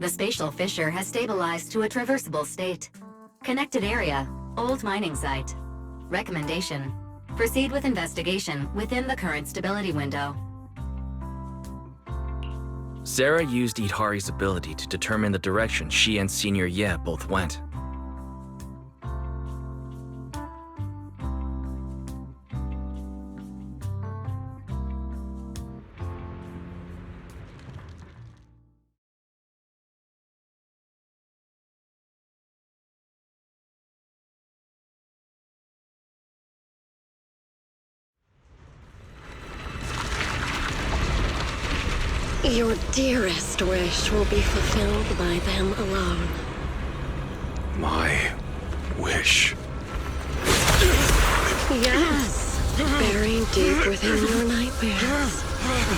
The spatial fissure has stabilized to a traversable state. Connected area, old mining site. Recommendation: proceed with investigation within the current stability window. Sarah used Idhari's ability to determine the direction she and Senior Ye both went. Your dearest wish will be fulfilled by them alone. My wish. Yes, buried deep within your nightmares.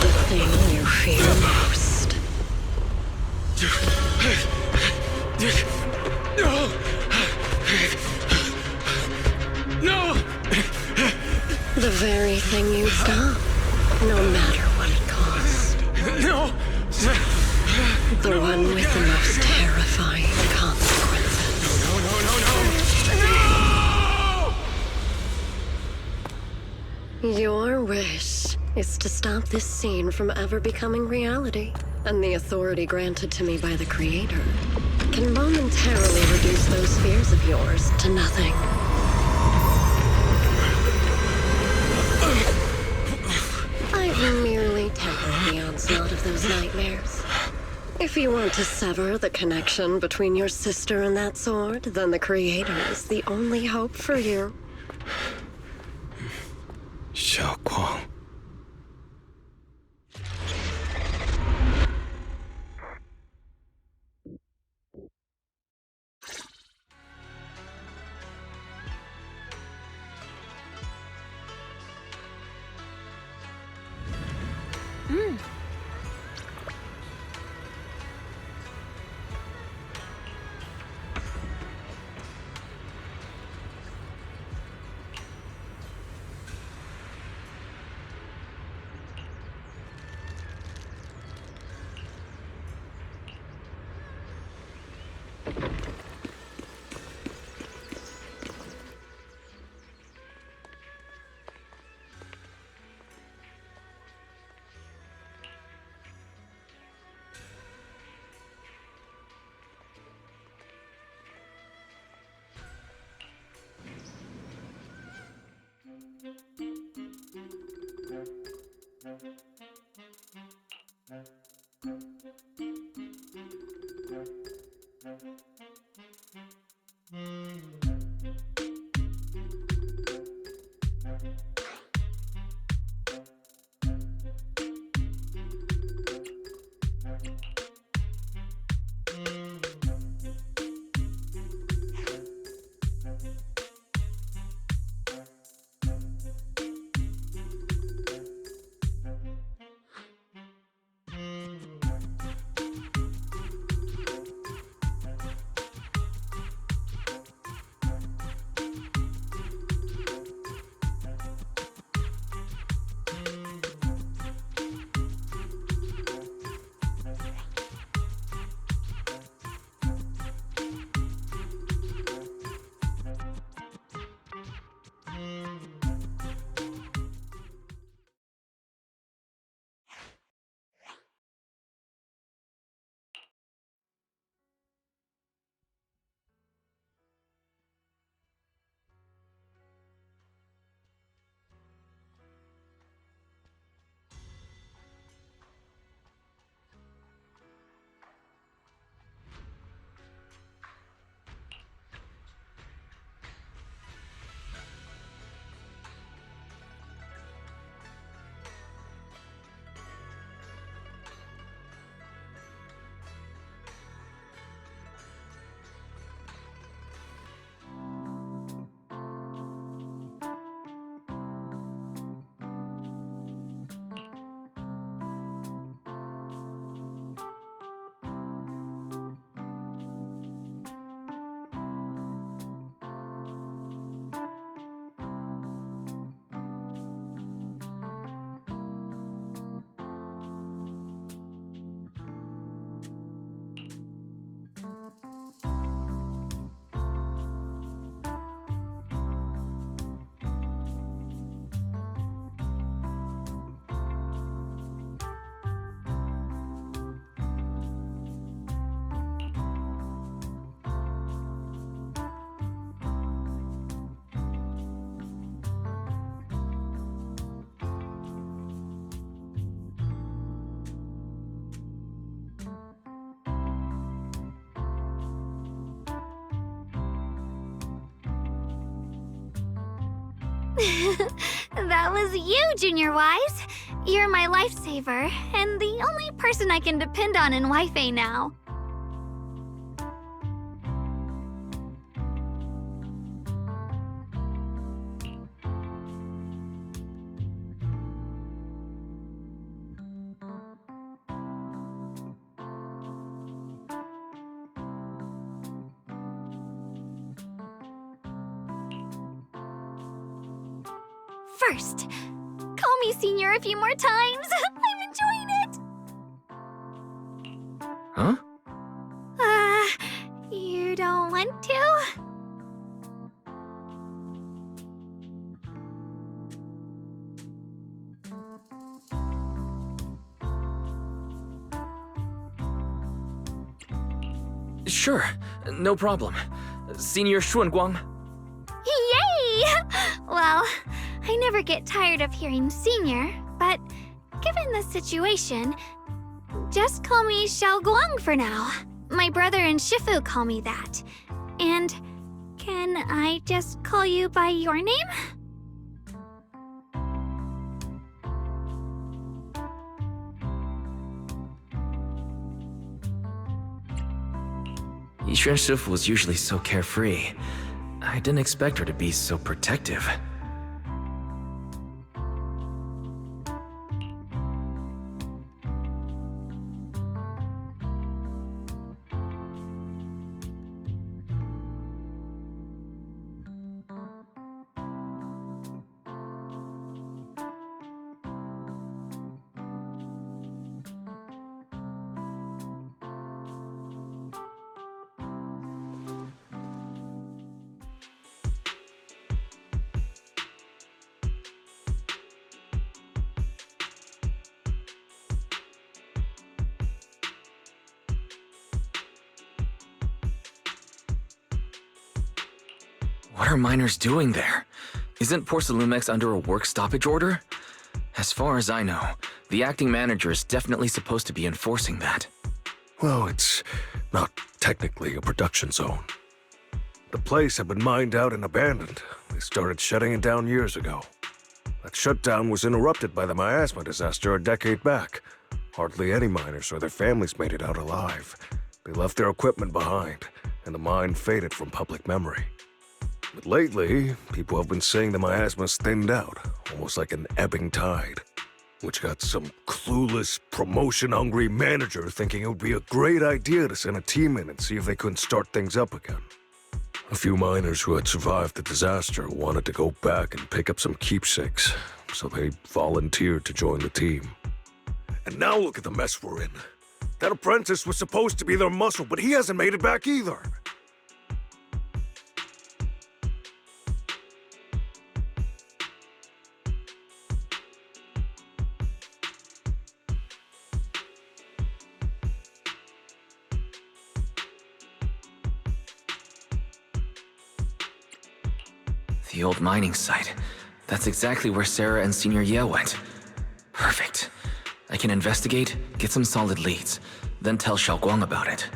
The thing you fear most. No! The very thing you stop, no matter what it costs. No! The one with the most terrifying consequences. No! Your wish is to stop this scene from ever becoming reality, and the authority granted to me by the Creator can momentarily reduce those fears of yours to nothing. I've merely tempered the onslaught of those nightmares. If you want to sever the connection between your sister and that sword, then the Creator is the only hope for you. Xiaoguang. That was you, Junior Wise. You're my lifesaver, and the only person I can depend on in Wi-Fi now. First, call me Senior a few more times. I'm enjoying it. Huh? You don't want to? Sure, no problem. Senior Xuanguang. Yay! Well, I never get tired of hearing Senior, but given the situation, just call me Xiaoguang for now. My brother and Shifu call me that. And can I just call you by your name? Yixuan Shifu was usually so carefree. I didn't expect her to be so protective. What are miners doing there? Isn't Porcelumex under a work stoppage order? As far as I know, the acting manager is definitely supposed to be enforcing that. Well, it's not technically a production zone. The place had been mined out and abandoned. They started shutting it down years ago. That shutdown was interrupted by the miasma disaster a decade back. Hardly any miners or their families made it out alive. They left their equipment behind, and the mine faded from public memory. But lately, people have been saying the miasma's thinned out, almost like an ebbing tide, which got some clueless, promotion-hungry manager thinking it would be a great idea to send a team in and see if they couldn't start things up again. A few miners who had survived the disaster wanted to go back and pick up some keepsakes, so they volunteered to join the team. And now look at the mess we're in. That apprentice was supposed to be their muscle, but he hasn't made it back either. The old mining site. That's exactly where Sarah and Senior Ye went. Perfect. I can investigate, get some solid leads, then tell Xiaoguang about it.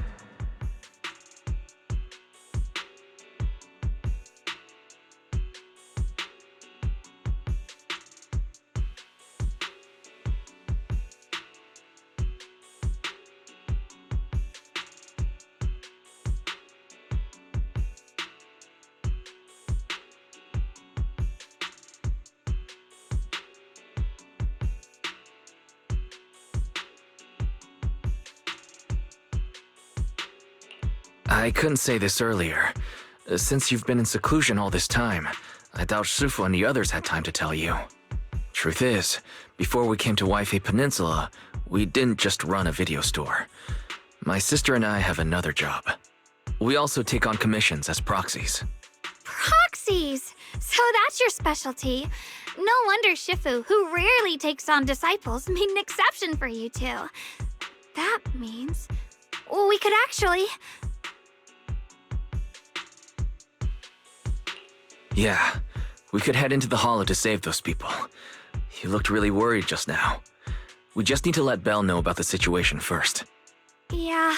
I couldn't say this earlier. Since you've been in seclusion all this time, I doubt Shifu and the others had time to tell you. Truth is, before we came to Wi-Fi Peninsula, we didn't just run a video store. My sister and I have another job. We also take on commissions as proxies. Proxies! So that's your specialty. No wonder Shifu, who rarely takes on disciples, made an exception for you two. That means we could actually... Yeah, we could head into the hollow to save those people. You looked really worried just now. We just need to let Belle know about the situation first. Yeah.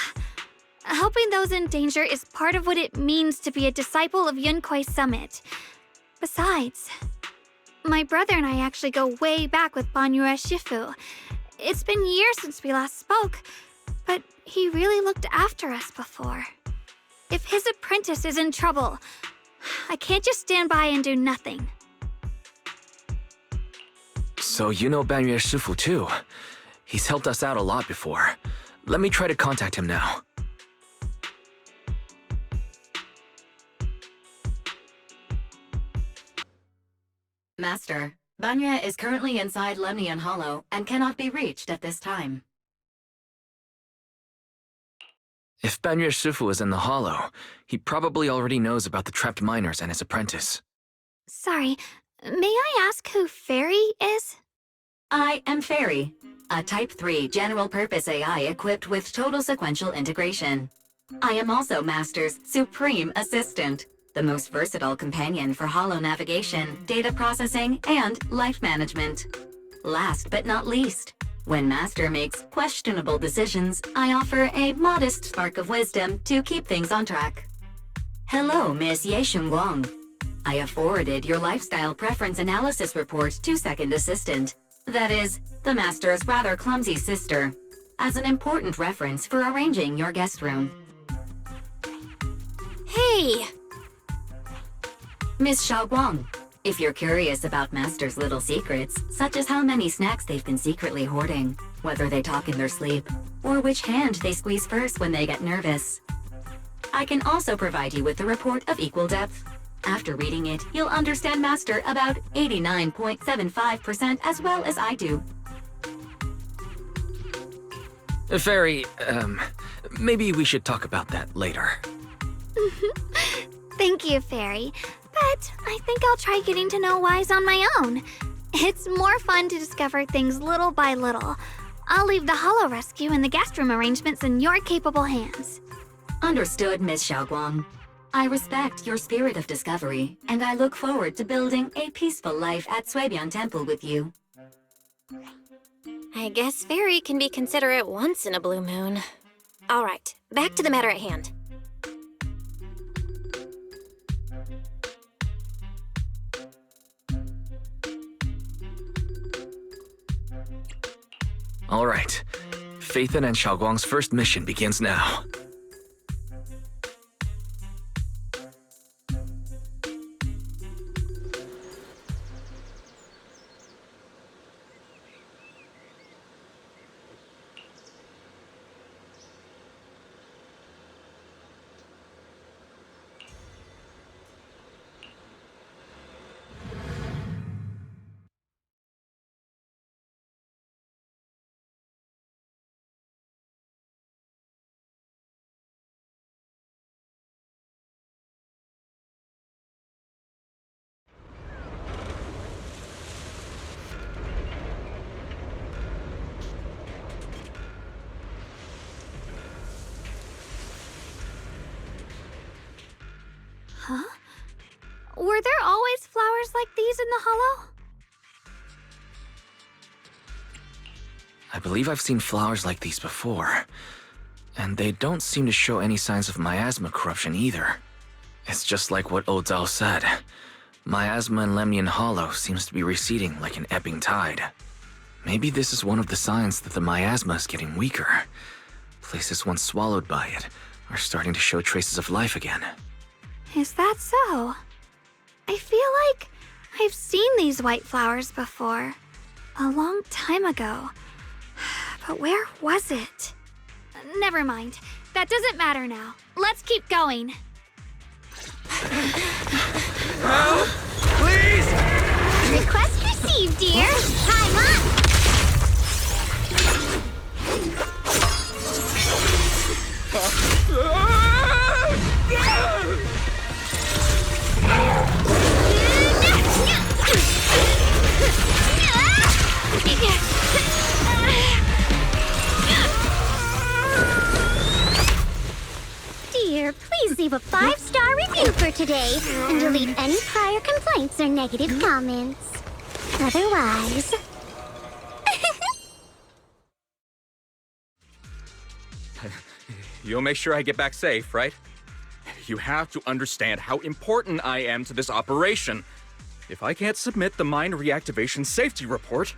Helping those in danger is part of what it means to be a disciple of Yunkuei Summit. Besides, My brother and I actually go way back with Banyue Shifu. It's been years since we last spoke, but he really looked after us before. If his apprentice is in trouble, I can't just stand by and do nothing. So you know Banyue Shifu too. He's helped us out a lot before. Let me try to contact him now. Master, Banya is currently inside Lemnian Hollow and cannot be reached at this time. If Banyue Shifu is in the hollow, he probably already knows about the trapped miners and his apprentice. Sorry, may I ask who Fairy is? I am Fairy, a Type 3 general-purpose AI equipped with total sequential integration. I am also Master's supreme assistant, the most versatile companion for holo navigation, data processing, and life management. Last but not least, when Master makes questionable decisions, I offer a modest spark of wisdom to keep things on track. Hello, Miss Ye Shunguang. I have forwarded your lifestyle preference analysis report to Second Assistant, that is, the Master's rather clumsy sister, as an important reference for arranging your guest room. Hey! Miss Xiaoguang, if you're curious about Master's little secrets, such as how many snacks they've been secretly hoarding, whether they talk in their sleep, or which hand they squeeze first when they get nervous, I can also provide you with the report of equal depth. After reading it, you'll understand Master about 89.75% as well as I do. Fairy, maybe we should talk about that later. Thank you, Fairy. But I think I'll try getting to know Wise on my own. It's more fun to discover things little by little. I'll leave the Hollow Rescue and the guest room arrangements in your capable hands. Understood, Miss Xiaoguang. I respect your spirit of discovery, and I look forward to building a peaceful life at Suibian Temple with you. I guess Fairy can be considerate once in a blue moon. All right, back to the matter at hand. All right. Phaethon and Xiaoguang's first mission begins now. Huh? Were there always flowers like these in the Hollow? I believe I've seen flowers like these before. And they don't seem to show any signs of miasma corruption either. It's just like what Old Zhao said. Miasma in Lemnian Hollow seems to be receding like an ebbing tide. Maybe this is one of the signs that the miasma is getting weaker. Places once swallowed by it are starting to show traces of life again. Is that so? I feel like I've seen these white flowers before. A long time ago. But where was it? Never mind. That doesn't matter now. Let's keep going. Help! Please! Request received, dear. Time up! Dear, please leave a 5-star review for today and delete any prior complaints or negative comments. Otherwise... You'll make sure I get back safe, right? You have to understand how important I am to this operation. If I can't submit the mine reactivation safety report,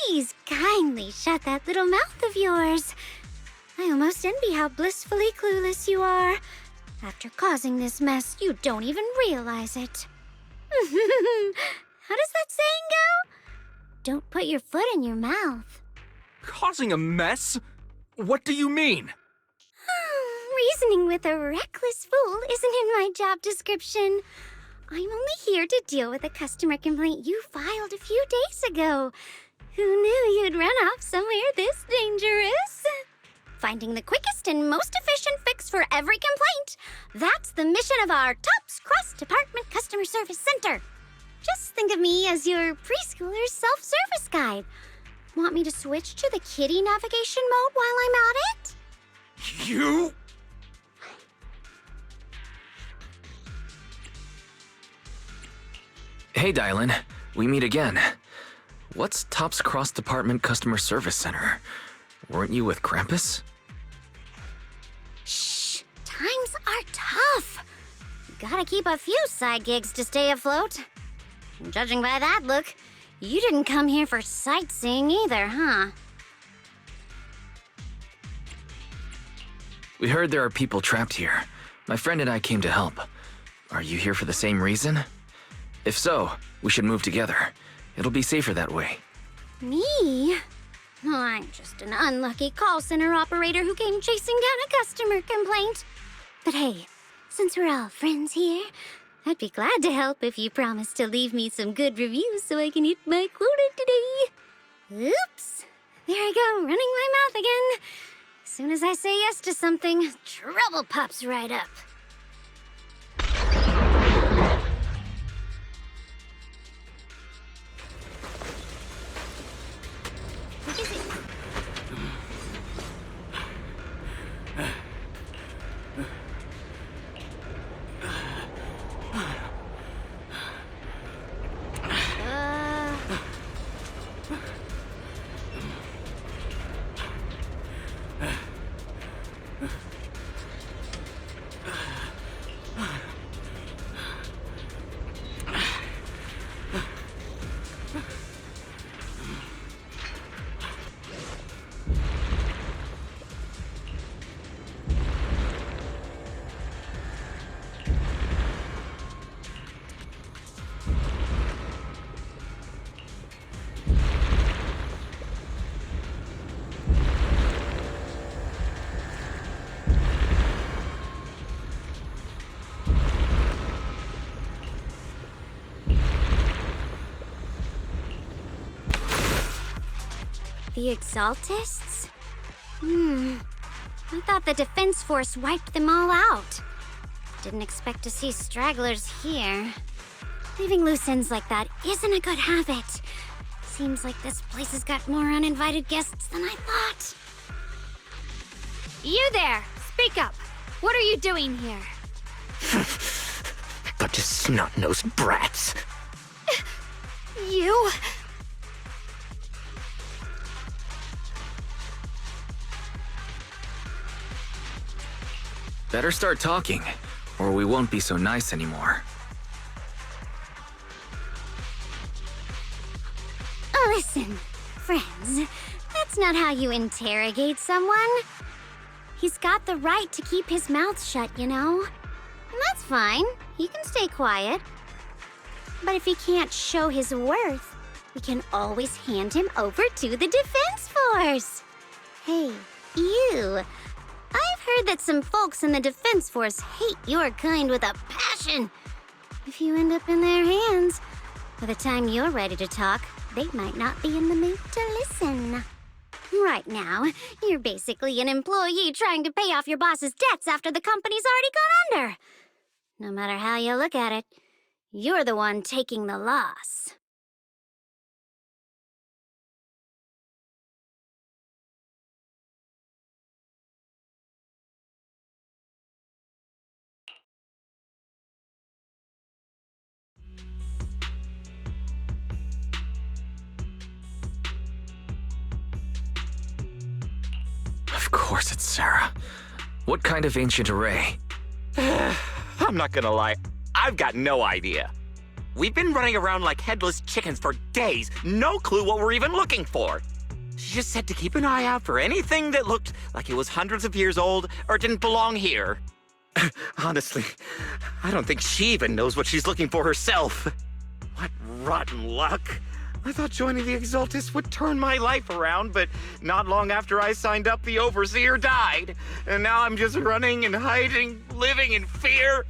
Please kindly shut that little mouth of yours. I almost envy how blissfully clueless you are. After causing this mess, you don't even realize it. How does that saying go? Don't put your foot in your mouth. causing a mess? What do you mean? Reasoning with a reckless fool isn't in my job description. I'm only here to deal with a customer complaint you filed a few days ago. Who knew you'd run off somewhere this dangerous? Finding the quickest and most efficient fix for every complaint. That's the mission of our TOPS Cross-Department Customer Service Center. Just think of me as your preschooler's self-service guide. Want me to switch to the kiddie navigation mode while I'm at it? You? Hey, Dylan. We meet again. What's Top's Cross-Department Customer Service Center? Weren't you with Krampus? Shh! Times are tough. Gotta keep a few side gigs to stay afloat. Judging by that look, you didn't come here for sightseeing either, huh? We heard there are people trapped here. My friend and I came to help. Are you here for the same reason? If so, we should move together. It'll be safer that way. Me? Oh, I'm just an unlucky call center operator who came chasing down a customer complaint. But hey, since we're all friends here, I'd be glad to help if you promise to leave me some good reviews so I can hit my quota today. Oops. There I go, running my mouth again. As soon as I say yes to something, trouble pops right up. What is it? The Exaltists? I thought the Defense Force wiped them all out. Didn't expect to see stragglers here. Leaving loose ends like that isn't a good habit. Seems like this place has got more uninvited guests than I thought. You there! Speak up! What are you doing here? Bunch of snot-nosed brats. You? Better start talking, or we won't be so nice anymore. Listen, friends, that's not how you interrogate someone. He's got the right to keep his mouth shut, you know? And that's fine. He can stay quiet. But if he can't show his worth, we can always hand him over to the Defense Force. Hey, you. I've heard that some folks in the Defense Force hate your kind with a passion. If you end up in their hands, by the time you're ready to talk, they might not be in the mood to listen. Right now, you're basically an employee trying to pay off your boss's debts after the company's already gone under. No matter how you look at it, you're the one taking the loss. Of course it's Sarah. What kind of ancient array? I'm not gonna lie, I've got no idea. We've been running around like headless chickens for days, no clue what we're even looking for. She just said to keep an eye out for anything that looked like it was hundreds of years old or didn't belong here. Honestly, I don't think she even knows what she's looking for herself. What rotten luck. I thought joining the Exaltus would turn my life around, but not long after I signed up, the Overseer died. And now I'm just running and hiding, living in fear.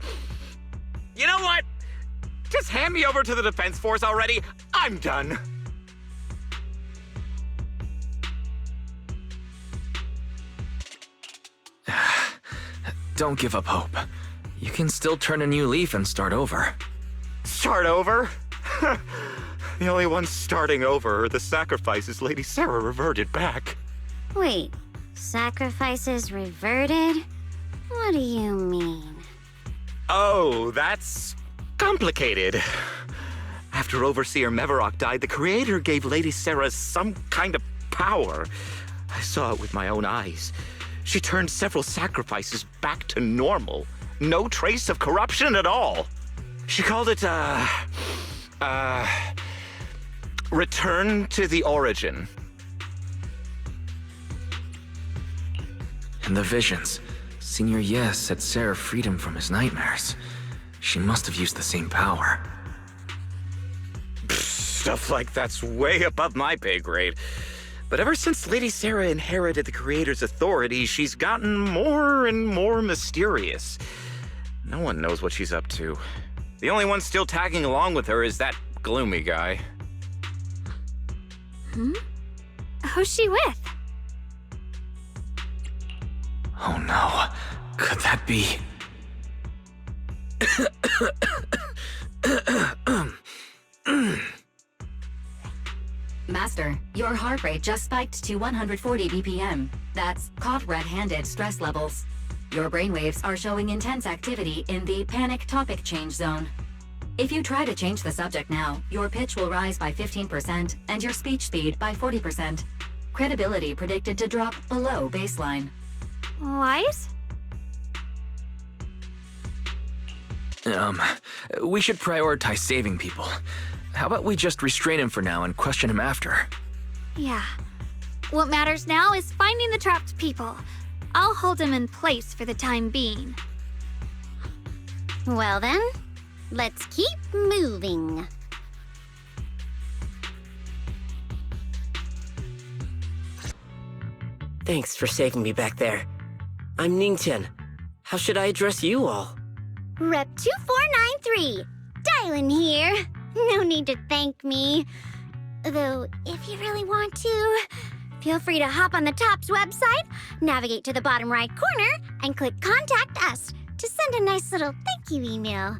You know what? Just hand me over to the Defense Force already. I'm done. Don't give up hope. You can still turn a new leaf and start over. Start over? The only ones starting over are the sacrifices Lady Sarah reverted back. Wait, sacrifices reverted? What do you mean? Oh, that's complicated. After Overseer Mevarok died, the Creator gave Lady Sarah some kind of power. I saw it with my own eyes. She turned several sacrifices back to normal. No trace of corruption at all. She called it, return to the origin. In the visions, Senior Yes said Sarah freed him from his nightmares. She must have used the same power. Stuff like that's way above my pay grade. But ever since Lady Sarah inherited the Creator's authority, she's gotten more and more mysterious. No one knows what she's up to. The only one still tagging along with her is that gloomy guy. Who's she with? Oh no, could that be? Master, your heart rate just spiked to 140 BPM. That's caught red-handed stress levels. Your brainwaves are showing intense activity in the panic topic change zone. If you try to change the subject now, your pitch will rise by 15% and your speech speed by 40%. Credibility predicted to drop below baseline. Wise? We should prioritize saving people. How about we just restrain him for now and question him after? Yeah. What matters now is finding the trapped people. I'll hold him in place for the time being. Well then, let's keep moving. Thanks for saving me back there. I'm Ningtian. How should I address you all? Rep 2493, Dylan here. No need to thank me. Though, if you really want to, feel free to hop on the TOPS website, navigate to the bottom right corner, and click Contact Us to send a nice little thank you email.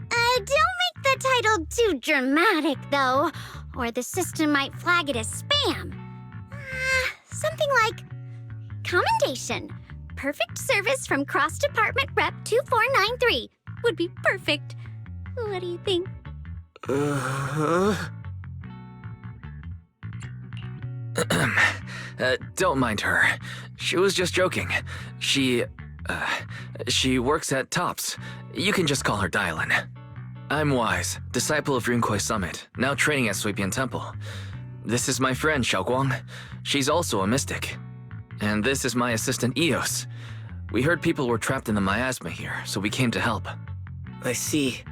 Don't make the title too dramatic, though, or the system might flag it as spam. Something like, Commendation. Perfect service from Cross Department Rep 2493 would be perfect. What do you think? Don't mind her. She was just joking. She works at TOPS. You can just call her Dylan. I'm Wise, disciple of Rinkoi Summit, now training at Suipian Temple. This is my friend, Xiaoguang. She's also a mystic. And this is my assistant, Eos. We heard people were trapped in the miasma here, so we came to help. I see.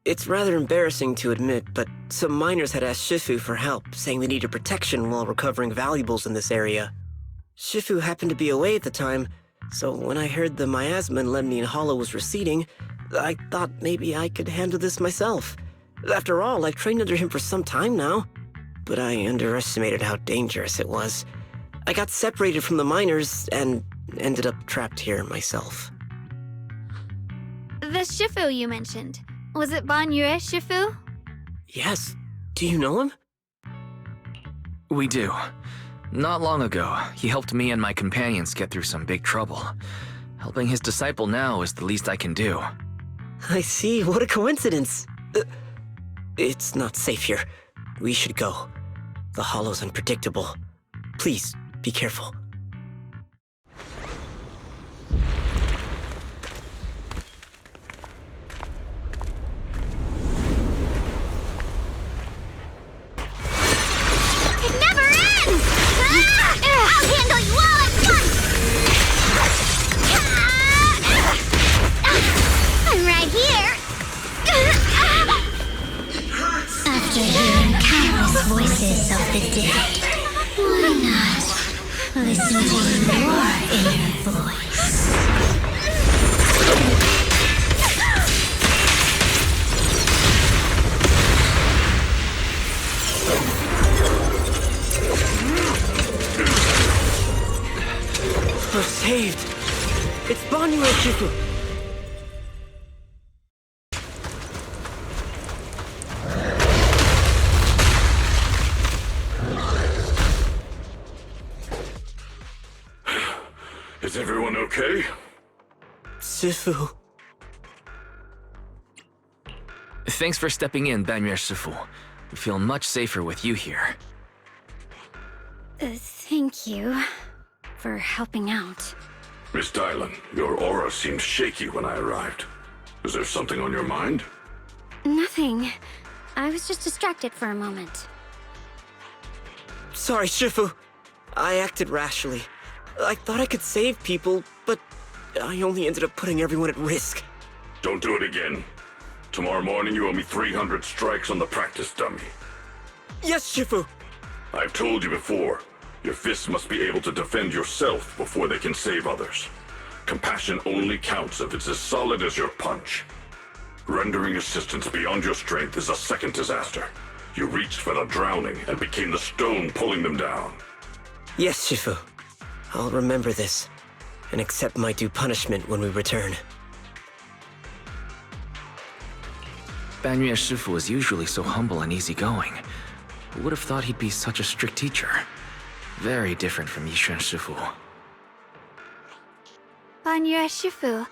It's rather embarrassing to admit, but some miners had asked Shifu for help, saying they needed protection while recovering valuables in this area. Shifu happened to be away at the time, so when I heard the miasma in Lemnian Hollow was receding, I thought maybe I could handle this myself. After all, I've trained under him for some time now. But I underestimated how dangerous it was. I got separated from the miners and ended up trapped here myself. The Shifu you mentioned. Was it Ban Yue Shifu? Yes. Do you know him? We do. Not long ago, he helped me and my companions get through some big trouble. Helping his disciple now is the least I can do. I see. What a coincidence. It's not safe here. We should go. The hollow's unpredictable. Please, be careful. After hearing countless voices of the dead, why not listen to your inner voice? We're saved! It's Banyu and Shifu! Is everyone okay? Shifu. Thanks for stepping in, Banyu Shifu. We feel much safer with you here. Thank you for helping out. Miss Dylan, your aura seemed shaky when I arrived. Is there something on your mind? Nothing. I was just distracted for a moment. Sorry, Shifu. I acted rashly. I thought I could save people, but I only ended up putting everyone at risk. Don't do it again. Tomorrow morning you owe me 300 strikes on the practice dummy. Yes, Shifu! I've told you before, your fists must be able to defend yourself before they can save others. Compassion only counts if it's as solid as your punch. Rendering assistance beyond your strength is a second disaster. You reached for the drowning and became the stone pulling them down. Yes, Shifu. I'll remember this, and accept my due punishment when we return. Banyu Shifu is usually so humble and easygoing. Who would have thought he'd be such a strict teacher? Very different from Yishuan Shifu. Banyu Shifu,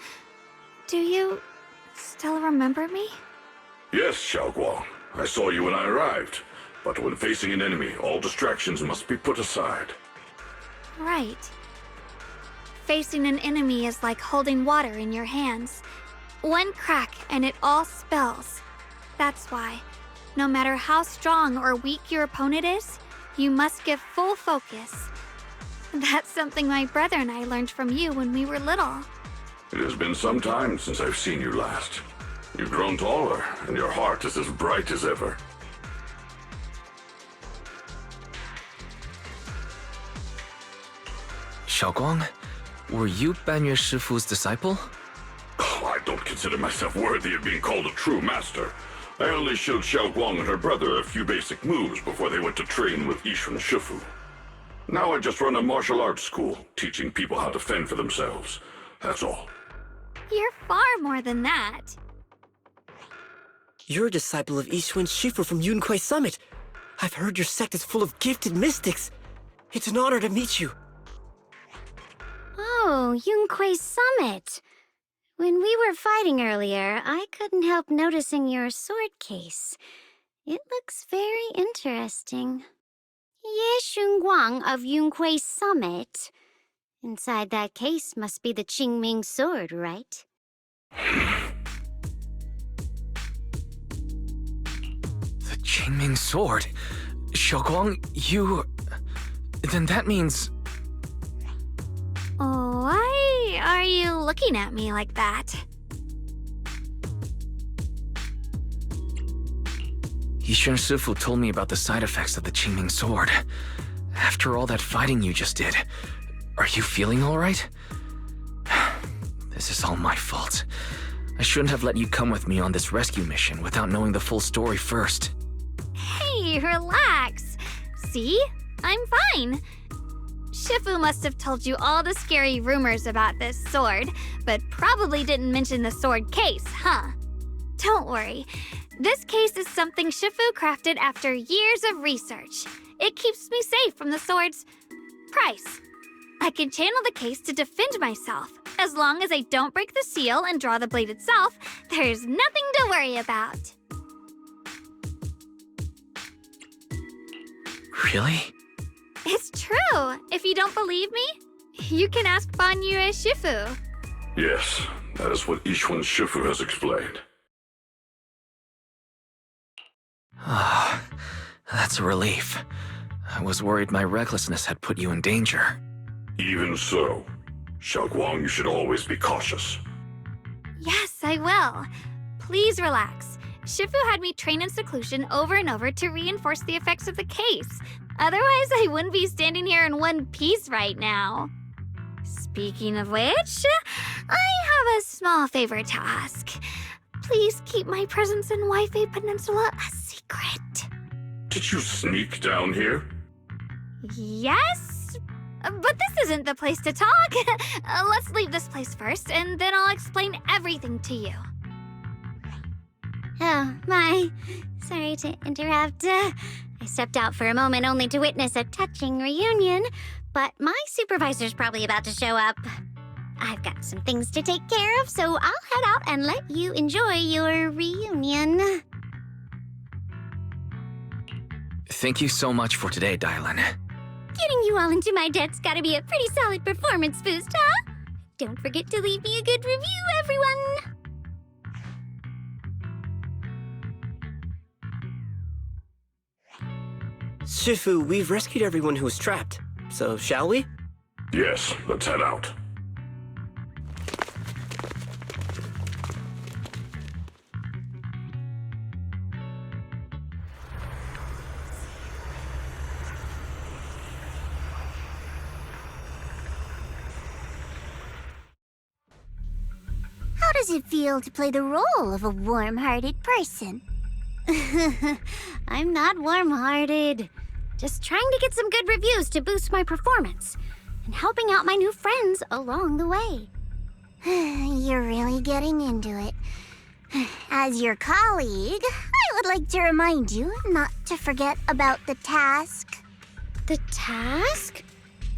do you still remember me? Yes, Xiaoguang. I saw you when I arrived. But when facing an enemy, all distractions must be put aside. Right. Facing an enemy is like holding water in your hands. One crack and it all spills. That's why, no matter how strong or weak your opponent is, you must give full focus. That's something my brother and I learned from you when we were little. It has been some time since I've seen you last. You've grown taller, and your heart is as bright as ever. Xiaoguang, were you Banyu Shifu's disciple? Oh, I don't consider myself worthy of being called a true master. I only showed Xiaoguang and her brother a few basic moves before they went to train with Yishuan Shifu. Now I just run a martial arts school, teaching people how to fend for themselves. That's all. You're far more than that. You're a disciple of Yishuan Shifu from Yunquai Summit. I've heard your sect is full of gifted mystics. It's an honor to meet you. Oh, Yunquai Summit. When we were fighting earlier, I couldn't help noticing your sword case. It looks very interesting. Ye Shunguang of Yunquai Summit. Inside that case must be the Qingming sword, right? The Qingming sword? Xiaoguang, you... Then that means... Why are you looking at me like that? Yishuan Shifu told me about the side effects of the Qingming sword. After all that fighting you just did, are you feeling all right? This is all my fault. I shouldn't have let you come with me on this rescue mission without knowing the full story first. Hey, relax. See? I'm fine. Shifu must have told you all the scary rumors about this sword, but probably didn't mention the sword case, huh? Don't worry. This case is something Shifu crafted after years of research. It keeps me safe from the sword's price. I can channel the case to defend myself. As long as I don't break the seal and draw the blade itself, there's nothing to worry about. Really? It's true. If you don't believe me, you can ask Banyu Shifu. Yes, that is what Yishuan Shifu has explained. Ah, that's a relief. I was worried my recklessness had put you in danger. Even so, Xiaoguang, you should always be cautious. Yes, I will. Please relax. Shifu had me train in seclusion over and over to reinforce the effects of the case. Otherwise, I wouldn't be standing here in one piece right now. Speaking of which, I have a small favor to ask. Please keep my presence in Wi-Fi Peninsula a secret. Did you sneak down here? Yes? But this isn't the place to talk. Let's leave this place first, and then I'll explain everything to you. Oh, my. Sorry to interrupt. I stepped out for a moment only to witness a touching reunion, but my supervisor's probably about to show up. I've got some things to take care of, so I'll head out and let you enjoy your reunion. Thank you so much for today, Dylan. Getting you all into my debt's gotta be a pretty solid performance boost, huh? Don't forget to leave me a good review, everyone! Shifu, we've rescued everyone who was trapped. So, shall we? Yes, let's head out. How does it feel to play the role of a warm-hearted person? I'm not warm-hearted. Just trying to get some good reviews to boost my performance, and helping out my new friends along the way. You're really getting into it. As your colleague, I would like to remind you not to forget about the task. The task?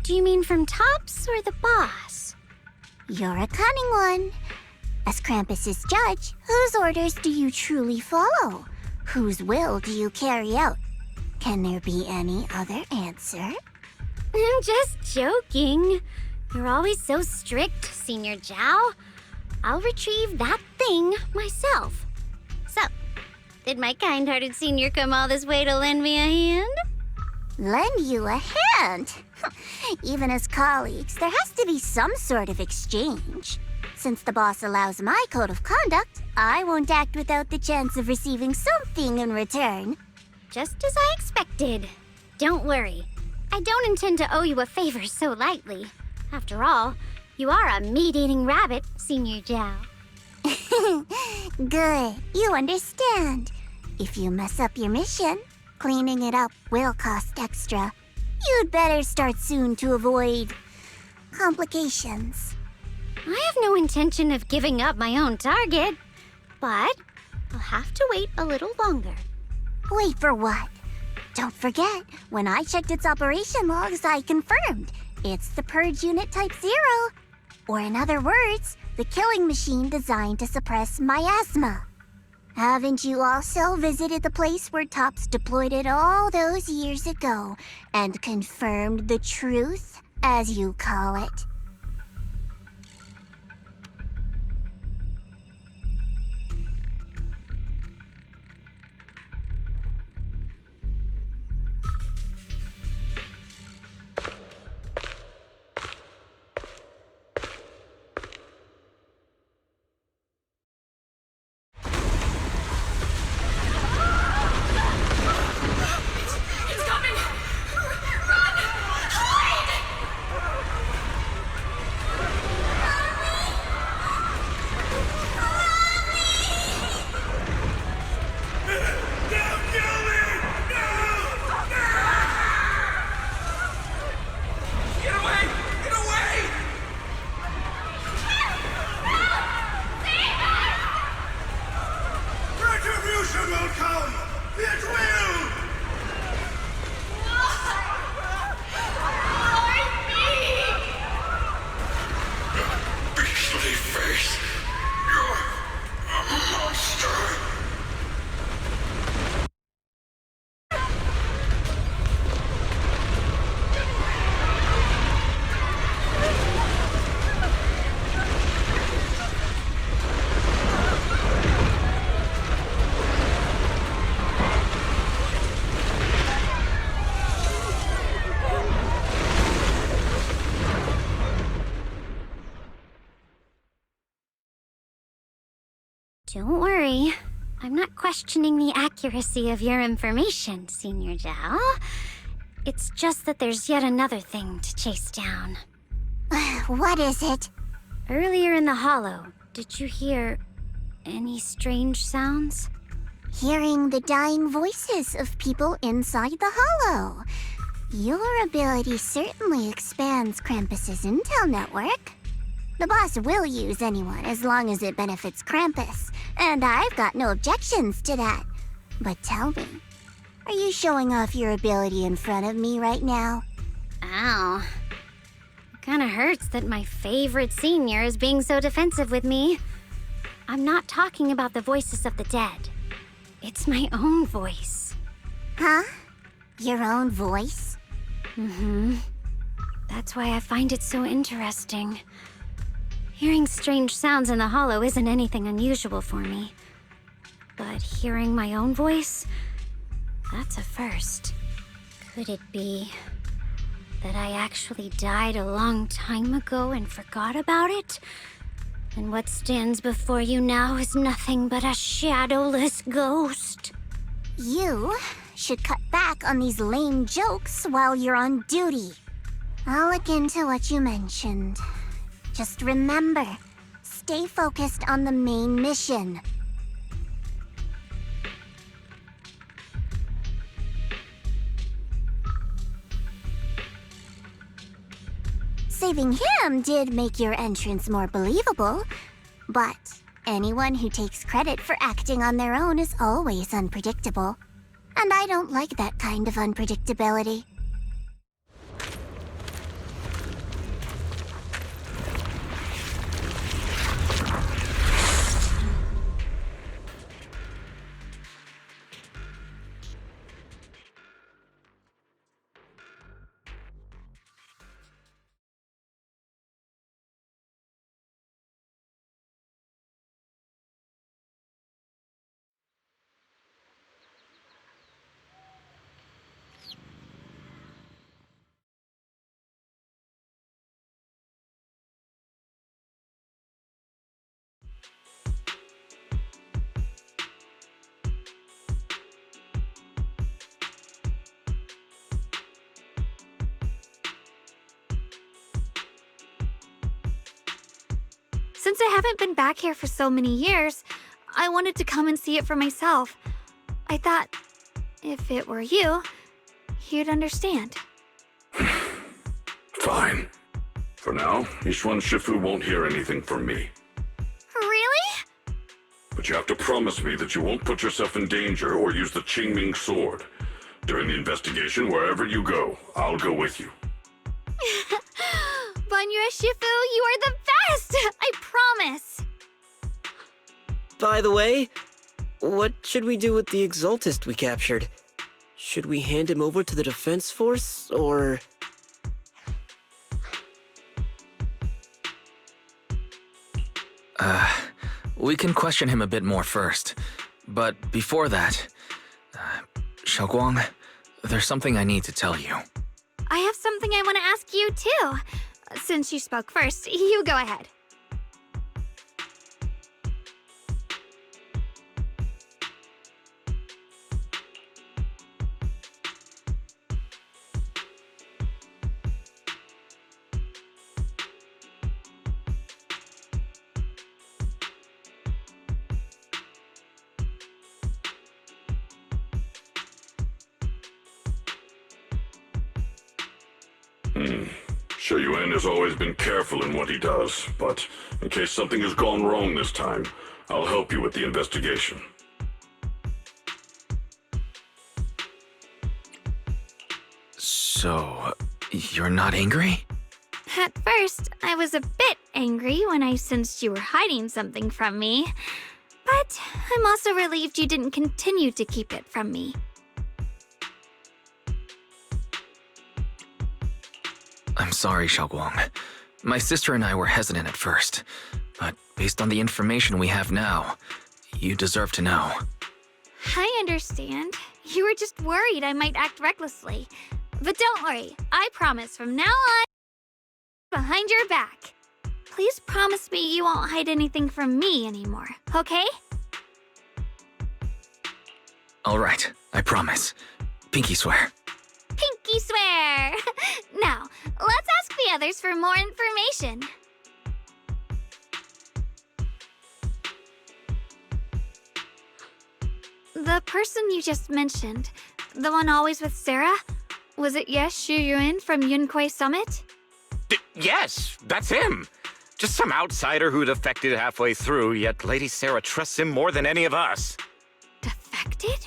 Do you mean from Tops or the boss? You're a cunning one. As Krampus's judge, whose orders do you truly follow? Whose will do you carry out? Can there be any other answer? I'm just joking. You're always so strict, Senior Zhao. I'll retrieve that thing myself. So, did my kind-hearted senior come all this way to lend me a hand? Lend you a hand? Even as colleagues, there has to be some sort of exchange. Since the boss allows my code of conduct, I won't act without the chance of receiving something in return. Just as I expected. Don't worry. I don't intend to owe you a favor so lightly. After all, you are a meat-eating rabbit, Senior Zhao. Good. You understand. If you mess up your mission, cleaning it up will cost extra. You'd better start soon to avoid complications. I have no intention of giving up my own target, but I'll have to wait a little longer. Wait for what? Don't forget, when I checked its operation logs, I confirmed it's the Purge Unit Type 0. Or in other words, the killing machine designed to suppress miasma. Haven't you also visited the place where Tops deployed it all those years ago and confirmed the truth, as you call it? questioning the accuracy of your information, Senior Zhao. It's just that there's yet another thing to chase down. What is it? Earlier in the hollow, did you hear any strange sounds? Hearing the dying voices of people inside the hollow. Your ability certainly expands Krampus's intel network. The boss will use anyone as long as it benefits Krampus, and I've got no objections to that. But tell me, are you showing off your ability in front of me right now? Ow. It kinda hurts that my favorite senior is being so defensive with me. I'm not talking about the voices of the dead. It's my own voice. Huh? Your own voice? Mm-hmm. That's why I find it so interesting. Hearing strange sounds in the hollow isn't anything unusual for me. But hearing my own voice, that's a first. Could it be that I actually died a long time ago and forgot about it? And what stands before you now is nothing but a shadowless ghost. You should cut back on these lame jokes while you're on duty. I'll look into what you mentioned. Just remember, stay focused on the main mission. Saving him did make your entrance more believable, but anyone who takes credit for acting on their own is always unpredictable. And I don't like that kind of unpredictability. Since I haven't been back here for so many years, I wanted to come and see it for myself. I thought, if it were you, you'd understand. Fine. For now, Ishwan Shifu won't hear anything from me. Really? But you have to promise me that you won't put yourself in danger or use the Qingming sword. During the investigation, wherever you go, I'll go with you. Banyue Shifu, you are the best! I promise! By the way, what should we do with the Exaltist we captured? Should we hand him over to the defense force, or...? We can question him a bit more first. But before that, Xiaoguang, there's something I need to tell you. I have something I want to ask you, too. Since you spoke first, you go ahead. Xie Yuan has always been careful in what he does, but in case something has gone wrong this time, I'll help you with the investigation. So, you're not angry? At first, I was a bit angry when I sensed you were hiding something from me. But I'm also relieved you didn't continue to keep it from me. I'm sorry, Xiaoguang. My sister and I were hesitant at first, but based on the information we have now, you deserve to know. I understand. You were just worried I might act recklessly. But don't worry, I promise from now on, behind your back. Please promise me you won't hide anything from me anymore, okay? All right, I promise. Pinky swear. Pinky swear! Now, let's ask the others for more information. The person you just mentioned, the one always with Sarah, was it Shu Yun from Yunquei Summit? Yes, that's him. Just some outsider who defected halfway through, yet Lady Sarah trusts him more than any of us. Defected?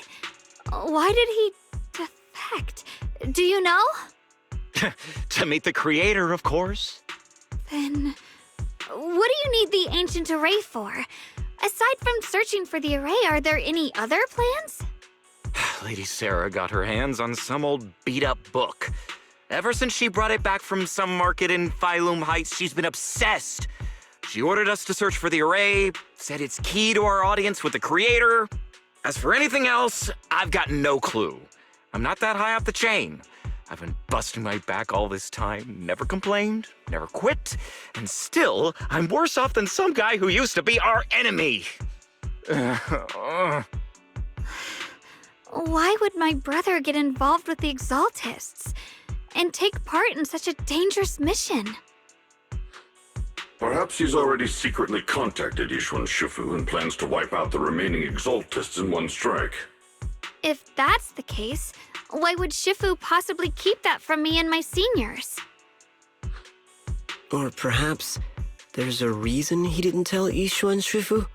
Why did he defect? Do you know? To meet the creator, of course. Then, what do you need the ancient array for? Aside from searching for the array, are there any other plans? Lady Sarah got her hands on some old beat-up book. Ever since she brought it back from some market in Phylum Heights, she's been obsessed. She ordered us to search for the array, said it's key to our audience with the creator. As for anything else, I've got no clue. I'm not that high up the chain. I've been busting my back all this time, never complained, never quit, and still, I'm worse off than some guy who used to be our enemy. Why would my brother get involved with the Exaltists and take part in such a dangerous mission? Perhaps he's already secretly contacted Yishuan Shifu and plans to wipe out the remaining Exaltists in one strike. If that's the case, why would Shifu possibly keep that from me and my seniors? Or perhaps there's a reason he didn't tell Yishuan Shifu?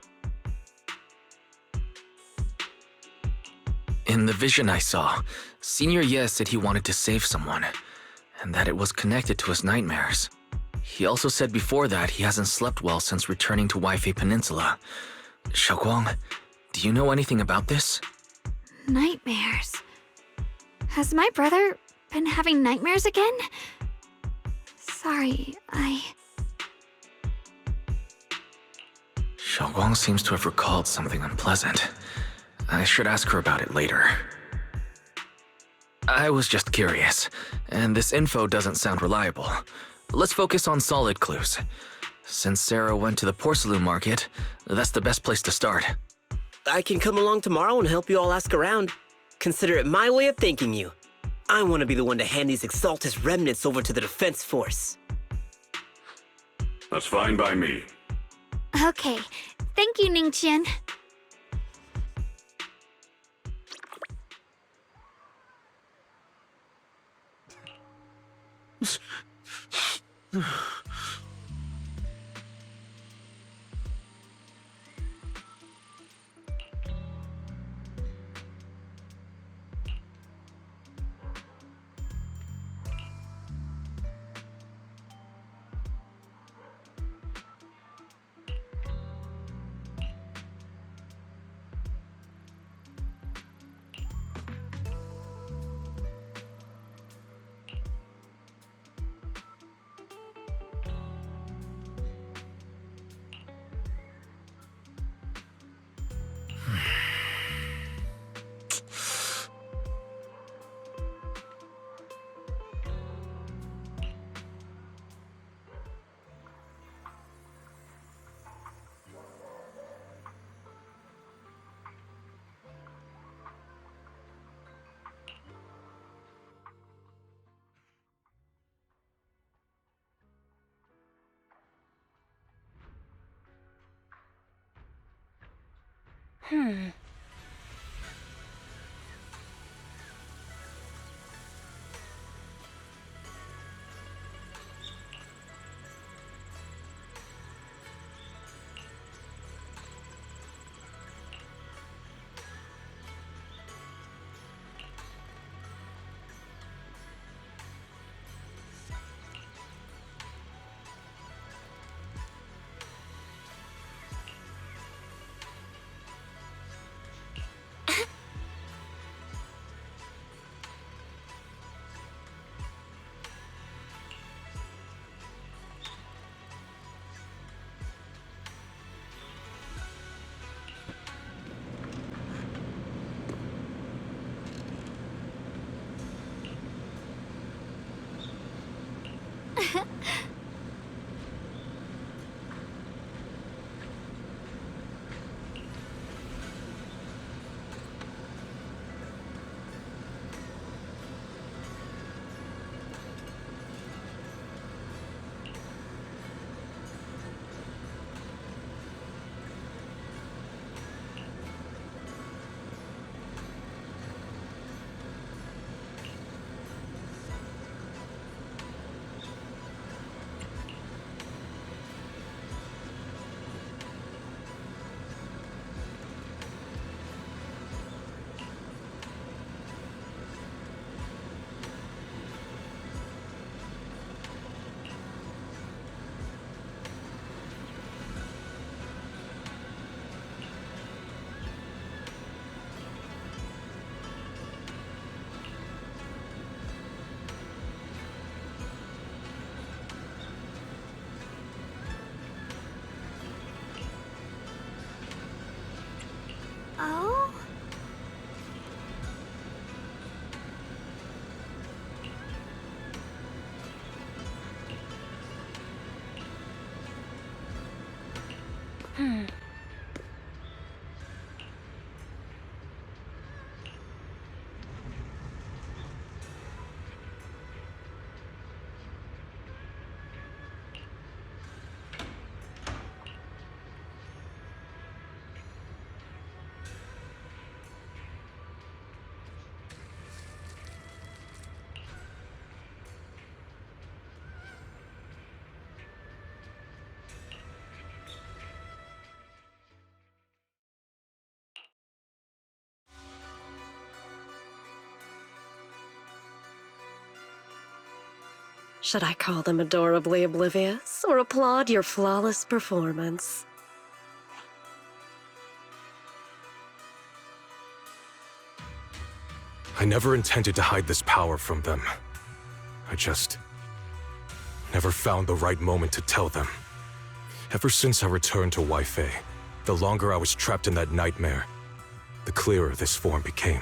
In the vision I saw, Senior Ye said he wanted to save someone, and that it was connected to his nightmares. He also said before that he hasn't slept well since returning to Waifei Peninsula. Xiaoguang, do you know anything about this? Nightmares. Has my brother been having nightmares again? Sorry, Xiaoguang seems to have recalled something unpleasant. I should ask her about it later. I was just curious, and this info doesn't sound reliable. Let's focus on solid clues. Since Sarah went to the porcelain market, that's the best place to start. I can come along tomorrow and help you all ask around. Consider it my way of thanking you. I want to be the one to hand these Exaltus remnants over to the defense force. That's fine by me. Okay. Thank you, Ningqian. Should I call them adorably oblivious or applaud your flawless performance? I never intended to hide this power from them. I just never found the right moment to tell them. Ever since I returned to Wi-Fi, the longer I was trapped in that nightmare, the clearer this form became.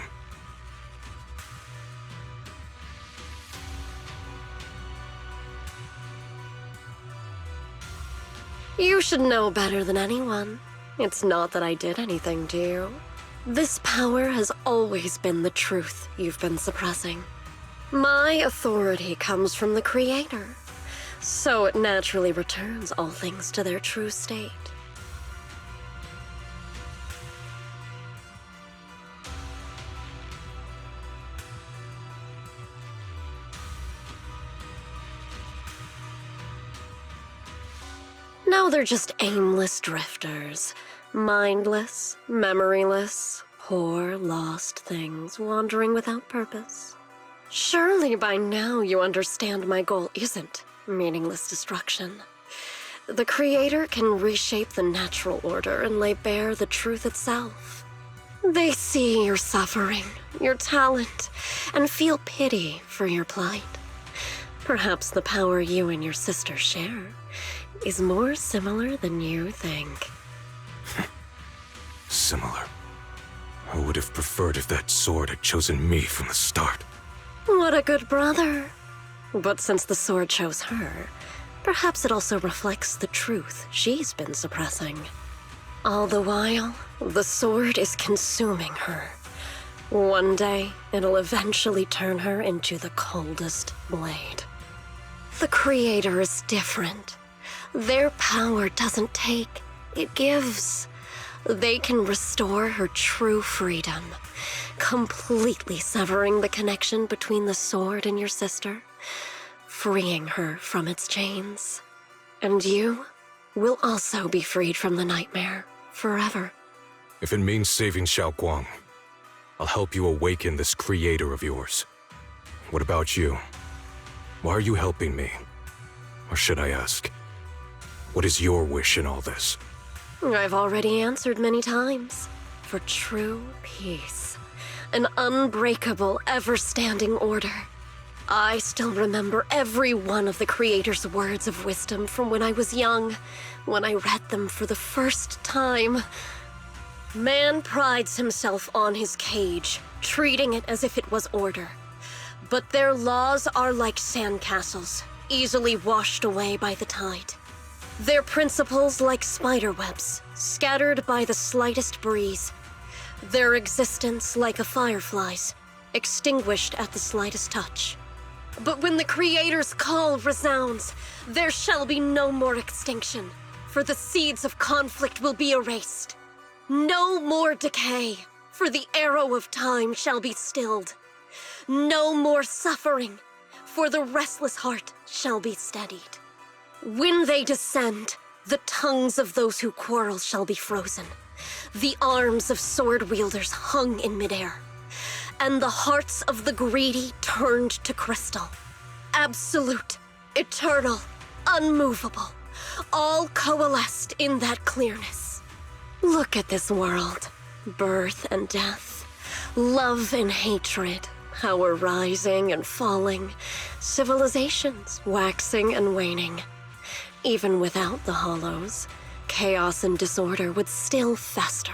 You should know better than anyone. It's not that I did anything to you. This power has always been the truth you've been suppressing. My authority comes from the Creator, so it naturally returns all things to their true state. Now they're just aimless drifters, mindless, memoryless, poor, lost things wandering without purpose. Surely by now you understand my goal isn't meaningless destruction. The Creator can reshape the natural order and lay bare the truth itself. They see your suffering, your talent, and feel pity for your plight. Perhaps the power you and your sister share is more similar than you think. Similar. I would have preferred if that sword had chosen me from the start. What a good brother. But since the sword chose her, perhaps it also reflects the truth she's been suppressing. All the while, the sword is consuming her. One day, it'll eventually turn her into the coldest blade. The Creator is different. Their power doesn't take, it gives. They can restore her true freedom, completely severing the connection between the sword and your sister, freeing her from its chains. And you will also be freed from the nightmare forever. If it means saving Xiaoguang, I'll help you awaken this Creator of yours. What about you? Why are you helping me? Or should I ask, what is your wish in all this? I've already answered many times. For true peace. An unbreakable, ever-standing order. I still remember every one of the Creator's words of wisdom from when I was young, when I read them for the first time. Man prides himself on his cage, treating it as if it was order. But their laws are like sandcastles, easily washed away by the tide. Their principles like spiderwebs, scattered by the slightest breeze. Their existence like a firefly's, extinguished at the slightest touch. But when the Creator's call resounds, there shall be no more extinction, for the seeds of conflict will be erased. No more decay, for the arrow of time shall be stilled. No more suffering, for the restless heart shall be steadied. When they descend, the tongues of those who quarrel shall be frozen, the arms of sword wielders hung in midair, and the hearts of the greedy turned to crystal. Absolute, eternal, unmovable, all coalesced in that clearness. Look at this world, birth and death, love and hatred, power rising and falling, civilizations waxing and waning. Even without the hollows, chaos and disorder would still fester,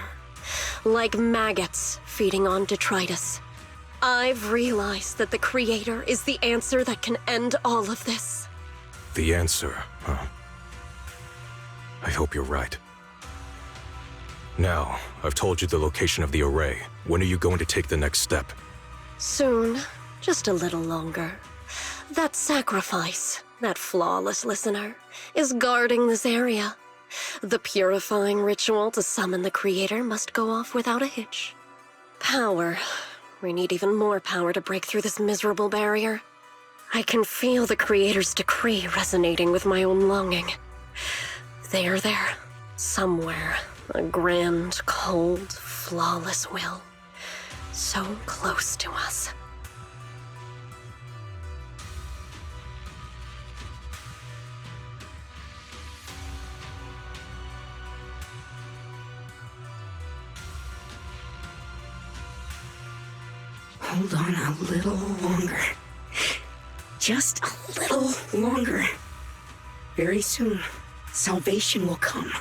like maggots feeding on detritus. I've realized that the Creator is the answer that can end all of this. The answer, huh? I hope you're right. Now, I've told you the location of the array. When are you going to take the next step? Soon, just a little longer. That sacrifice, that flawless listener, is guarding this area. The purifying ritual to summon the Creator must go off without a hitch. Power. We need even more power to break through this miserable barrier. I can feel the Creator's decree resonating with my own longing. They are there, somewhere. A grand, cold, flawless will. So close to us. Hold on a little longer. Just a little longer. Very soon, salvation will come.